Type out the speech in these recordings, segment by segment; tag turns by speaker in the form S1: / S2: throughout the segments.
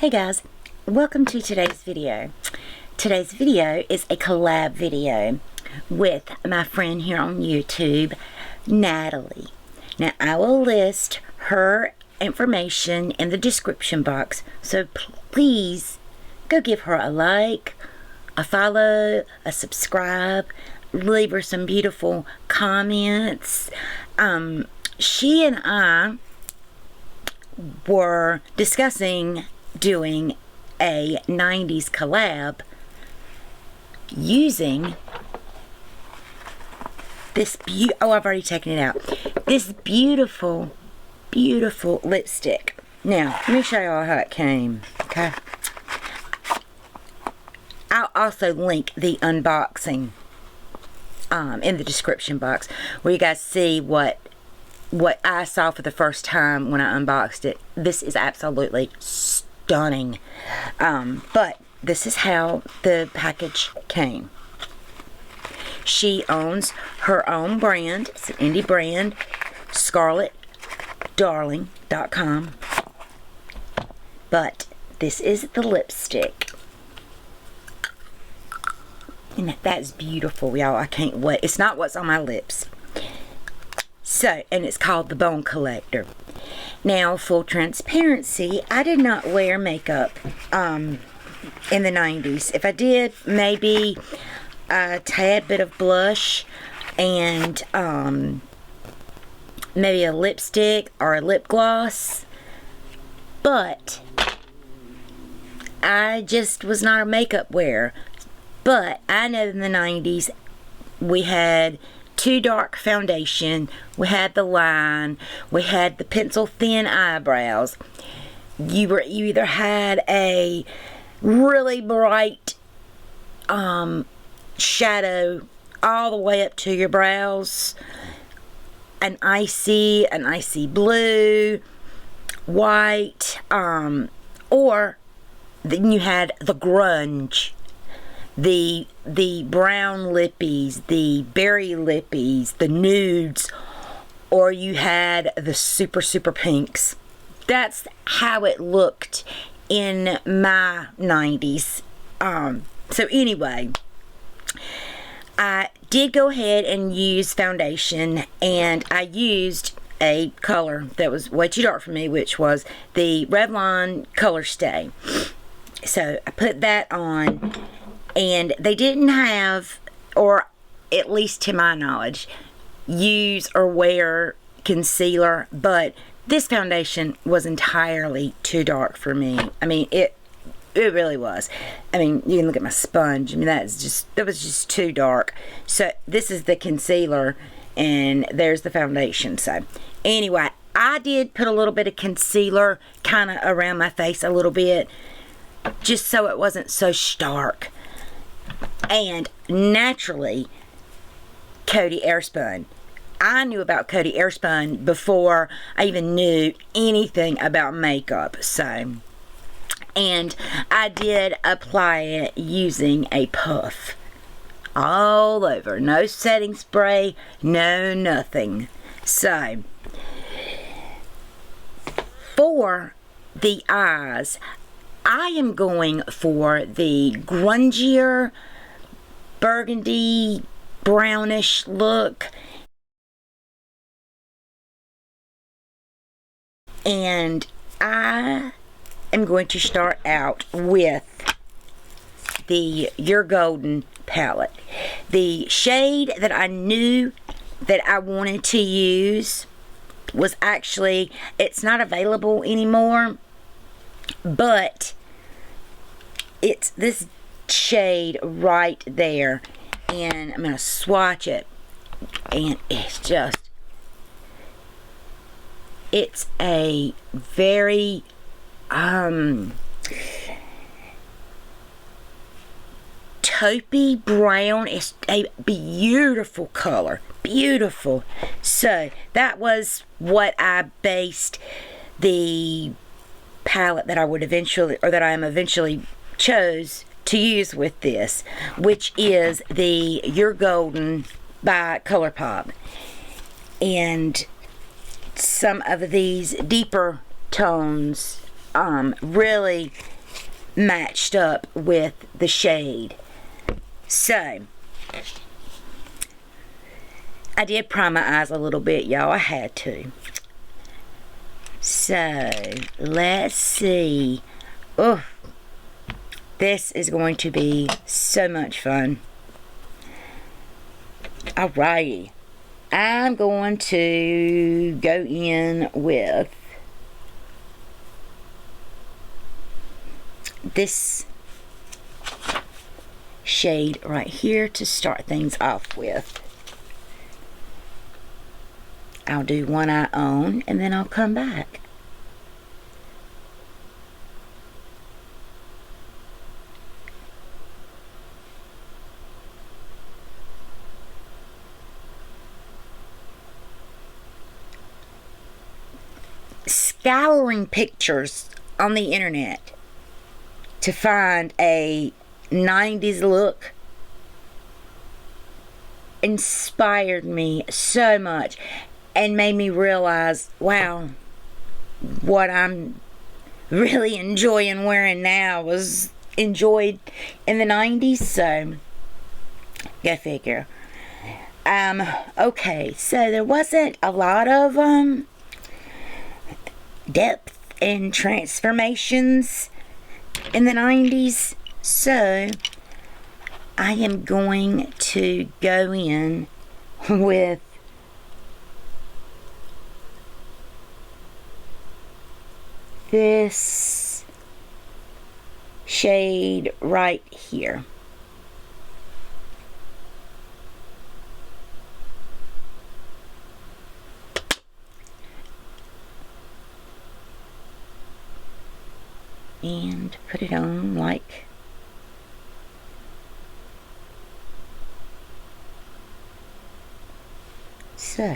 S1: Hey guys, welcome to today's video. Today's video is a collab video with my friend here on YouTube, Natalie. Now I will list her information in the description box, so please go give her a like, a follow, a subscribe, leave her some beautiful comments. She and I were discussing doing a 90s collab using this I've already taken it out. This beautiful lipstick. Now, let me show y'all how it came, okay? I'll also link the unboxing in the description box where you guys see what I saw for the first time when I unboxed it. This is absolutely stunning. But this is how the package came. She owns her own brand. It's an indie brand, scarletdarling.com. But this is the lipstick. And that's beautiful, y'all. I can't wait. It's not what's on my lips. So, and it's called the Bone Collector. Now, full transparency, I did not wear makeup in the 90s. If I did, maybe a tad bit of blush and maybe a lipstick or a lip gloss. But I just was not a makeup wearer. But I know in the 90s we had too dark foundation, we had the line, we had the pencil thin eyebrows. You either had a really bright shadow all the way up to your brows, an icy blue, white, or then you had the grunge. The brown lippies, the berry lippies, the nudes, or you had the super pinks. That's how it looked in my 90s. So anyway, I did go ahead and use foundation, and I used a color that was way too dark for me, which was the Revlon Color Stay. So I put that on. And they didn't have, or at least to my knowledge, use or wear concealer, but this foundation was entirely too dark for me. I mean, it really was. I mean, you can look at my sponge. I mean, that was just too dark. So this is the concealer, and there's the foundation. So anyway, I did put a little bit of concealer kind of around my face a little bit, just so it wasn't so stark. And naturally, Coty Airspun. I knew about Coty Airspun before I even knew anything about makeup. So, and I did apply it using a puff all over. No setting spray, no nothing. So, for the eyes, I am going for the grungier, burgundy, brownish look. And I am going to start out with the Your Golden palette. The shade that I knew that I wanted to use was actually, it's not available anymore. But it's this shade right there, and I'm going to swatch it, and it's a very taupey brown. It's a beautiful color, beautiful. So that was what I based the palette that I would eventually, or that I am eventually chose to use with this, which is the Your Golden by ColourPop. And some of these deeper tones really matched up with the shade. So I did prime my eyes a little bit, y'all. I had to. So let's see. Oh, this is going to be so much fun. Alrighty, I'm going to go in with this shade right here to start things off with. I'll do one eye on and then I'll come back. Scouring pictures on the internet to find a 90s look inspired me so much and made me realize, wow, what I'm really enjoying wearing now was enjoyed in the 90s. So go figure. Okay, so there wasn't a lot of depth and transformations in the 90s, so I am going to go in with this shade right here. And put it on like so.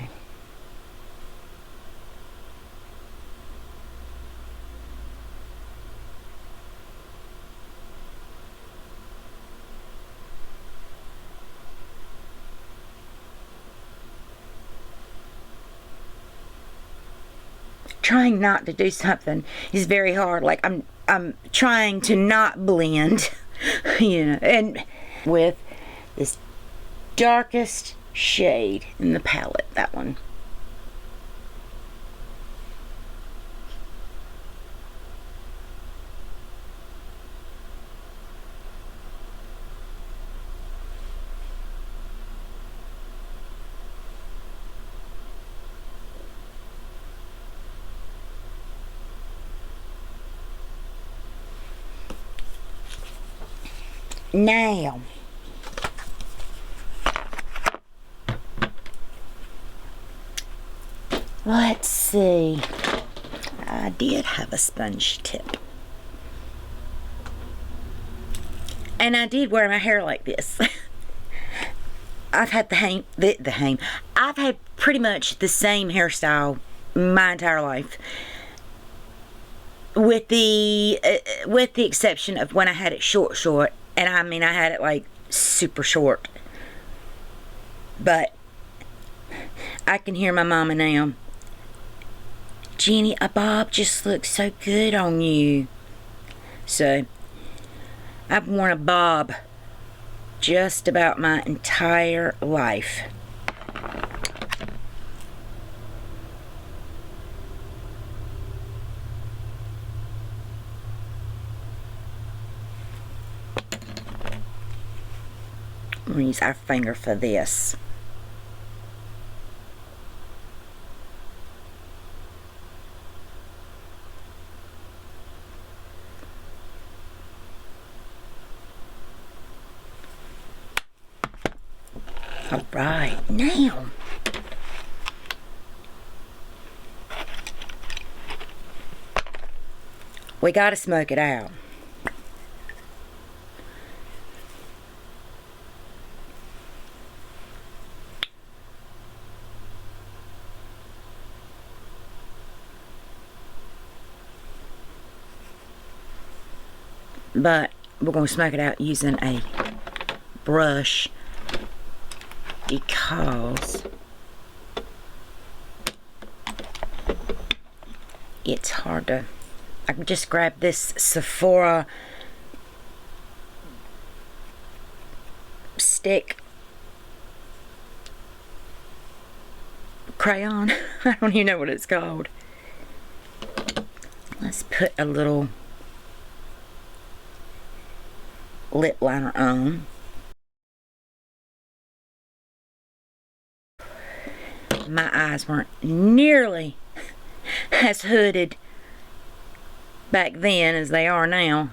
S1: Trying not to do something is very hard. Like I'm trying to not blend, you know, and with this darkest shade in the palette, that one. Now, let's see. I did have a sponge tip. And I did wear my hair like this. I've had I've had pretty much the same hairstyle my entire life. With the exception of when I had it short, and I mean I had it like super short. But I can hear my mama now. Jenny, a bob just looks so good on you. So I've worn a bob just about my entire life. I'm going to use our finger for this. All right, now we got to smoke it out. But we're going to smoke it out using a brush because it's hard to... I can just grab this Sephora stick crayon. I don't even know what it's called. Let's put a little lip liner on. My eyes weren't nearly as hooded back then as they are now.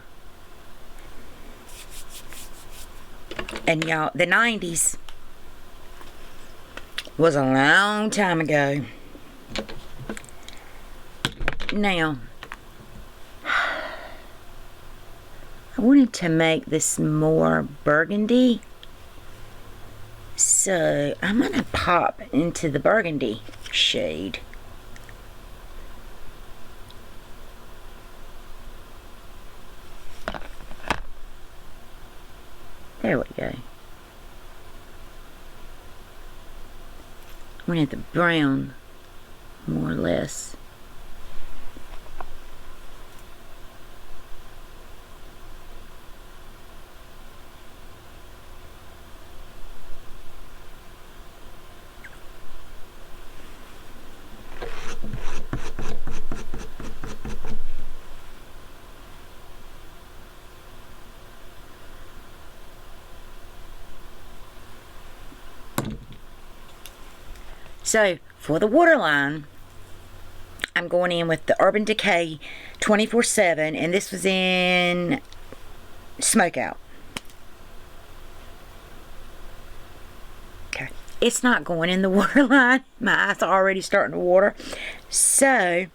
S1: And y'all, the 90s was a long time ago. Now, I wanted to make this more burgundy, so I'm going to pop into the burgundy shade. There we go. I wanted the brown more or less. So, for the waterline, I'm going in with the Urban Decay 24/7, and this was in Smoke Out. Okay, it's not going in the waterline. My eyes are already starting to water. So,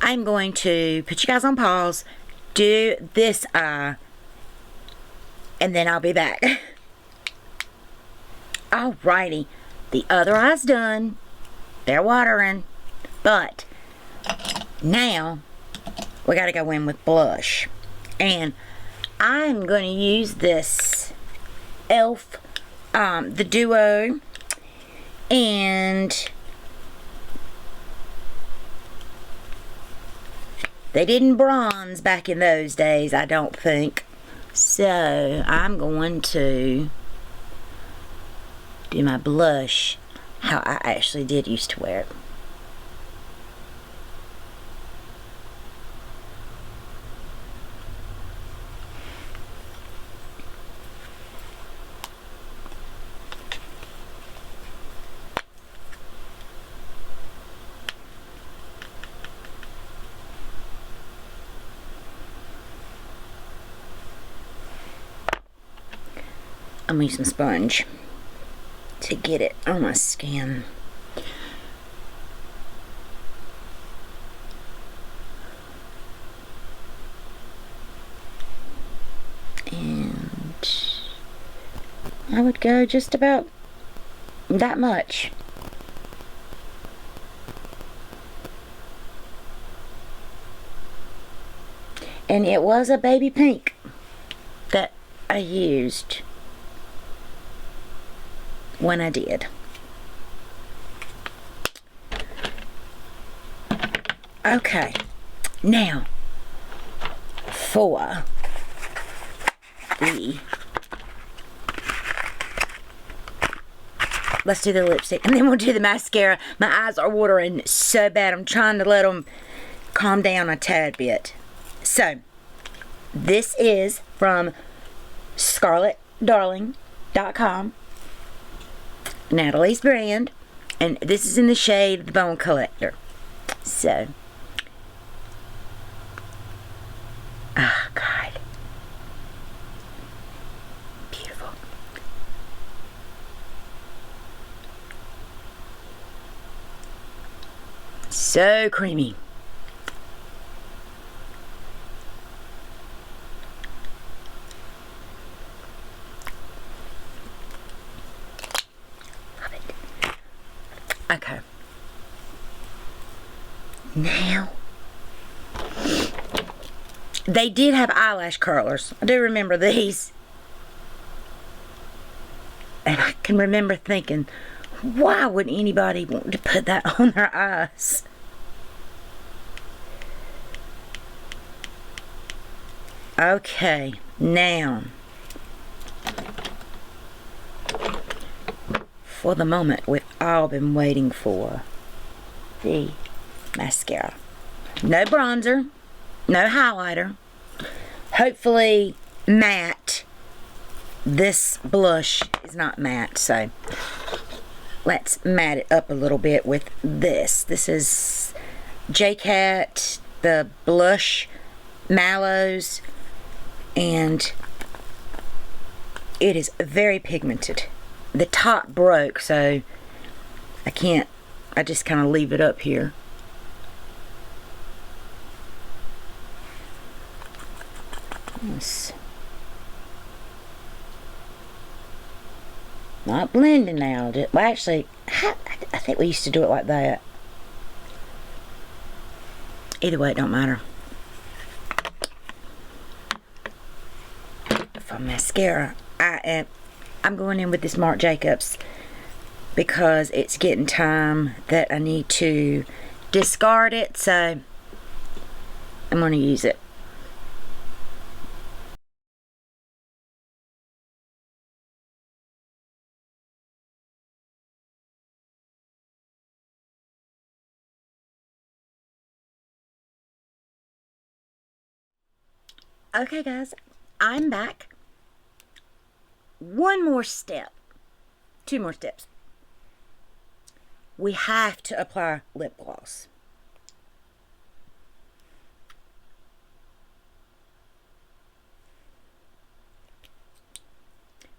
S1: I'm going to put you guys on pause, do this eye, and then I'll be back. Alrighty, the other eye's done. They're watering, but now we gotta go in with blush, and I'm going to use this e.l.f. The Duo, and they didn't bronze back in those days, I don't think. So I'm going to do my blush how I actually did used to wear it. I'm gonna use some sponge to get it on my skin. And I would go just about that much. And it was a baby pink that I used when I did. Okay, now for the, let's do the lipstick and then we'll do the mascara. My eyes are watering so bad. I'm trying to let them calm down a tad bit. So this is from ScarlettDarling.com, Natalie's brand, and this is in the shade The Bone Collector. So, oh God, beautiful. So creamy. Okay. Now, they did have eyelash curlers. I do remember these. And I can remember thinking, why would anybody want to put that on their eyes? Okay, now, for the moment we've all been waiting for. The mascara. No bronzer, no highlighter. Hopefully matte. This blush is not matte, so let's matte it up a little bit with this. This is J-Cat, the blush Mallows, and it is very pigmented. The top broke, so I just kind of leave it up here. Yes. Not blending now. Well, actually, I think we used to do it like that. Either way, it don't matter. For mascara, I'm going in with this Marc Jacobs because it's getting time that I need to discard it, so I'm going to use it. Okay guys, I'm back. One more step. Two more steps. We have to apply lip gloss.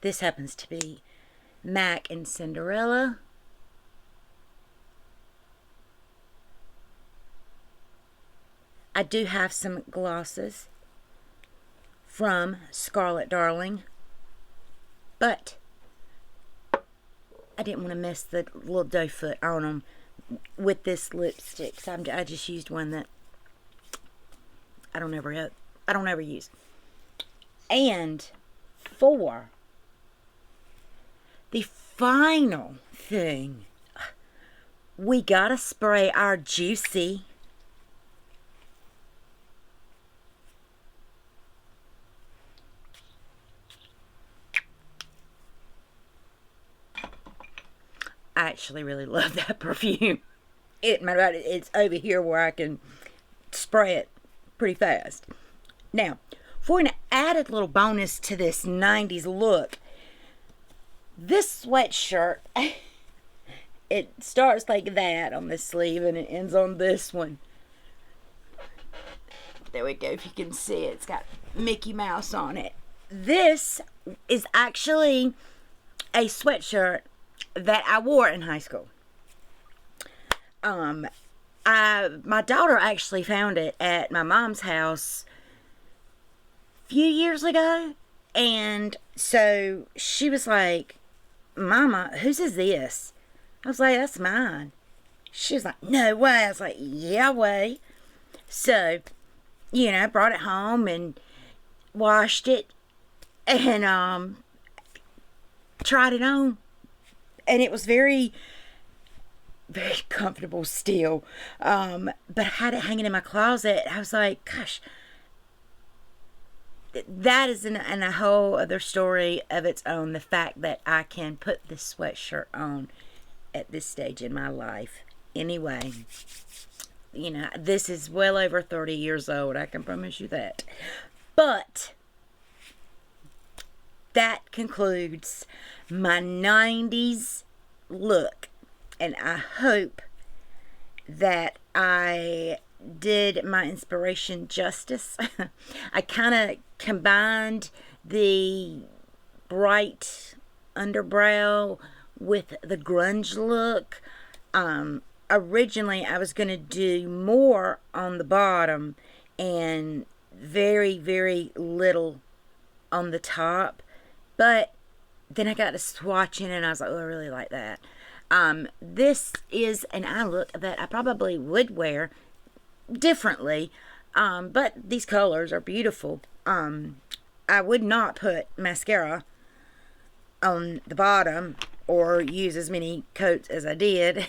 S1: This happens to be MAC and Cinderella. I do have some glosses from Scarlet Darling, but I didn't want to mess the little doe foot on them with this lipstick, so I just used one that I don't ever use. And for the final thing, we gotta spray our Juicy I actually really love that perfume. It's over here where I can spray it pretty fast. Now, for an added little bonus to this 90s look, this sweatshirt, it starts like that on this sleeve and it ends on this one. There we go, if you can see it. It's got Mickey Mouse on it. This is actually a sweatshirt that I wore in high school. My daughter actually found it at my mom's house a few years ago, and so she was like, "Mama, whose is this?" I was like, "That's mine." She was like, "No way." I was like, "Yeah way." So, I brought it home and washed it and tried it on. And it was very, very comfortable still. But I had it hanging in my closet. I was like, gosh, that is in a whole other story of its own. The fact that I can put this sweatshirt on at this stage in my life. Anyway, this is well over 30 years old. I can promise you that. But that concludes my 90s look, and I hope that I did my inspiration justice. I kind of combined the bright underbrow with the grunge look. Originally I was going to do more on the bottom and very, very little on the top, but then I got to swatching and I was like, oh, I really like that. This is an eye look that I probably would wear differently, but these colors are beautiful. I would not put mascara on the bottom or use as many coats as I did,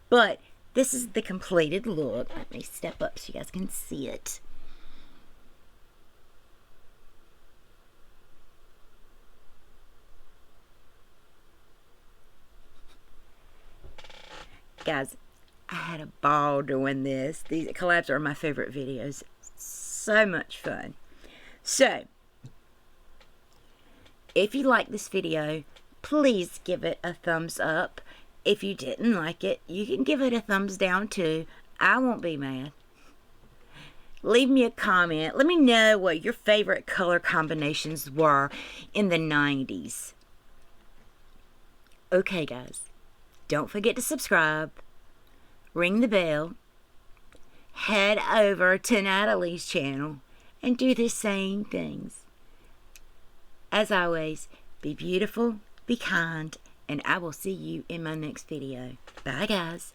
S1: but this is the completed look. Let me step up so you guys can see it. guys, I had a ball doing this. These collabs are my favorite videos. So much fun. So, if you like this video, please give it a thumbs up. If you didn't like it, you can give it a thumbs down too. I won't be mad. Leave me a comment. Let me know what your favorite color combinations were in the 90s. Okay, guys. Don't forget to subscribe. Ring the bell. Head over to Natalie's channel and do the same things. As always, be beautiful, be kind, and I will see you in my next video. Bye, guys.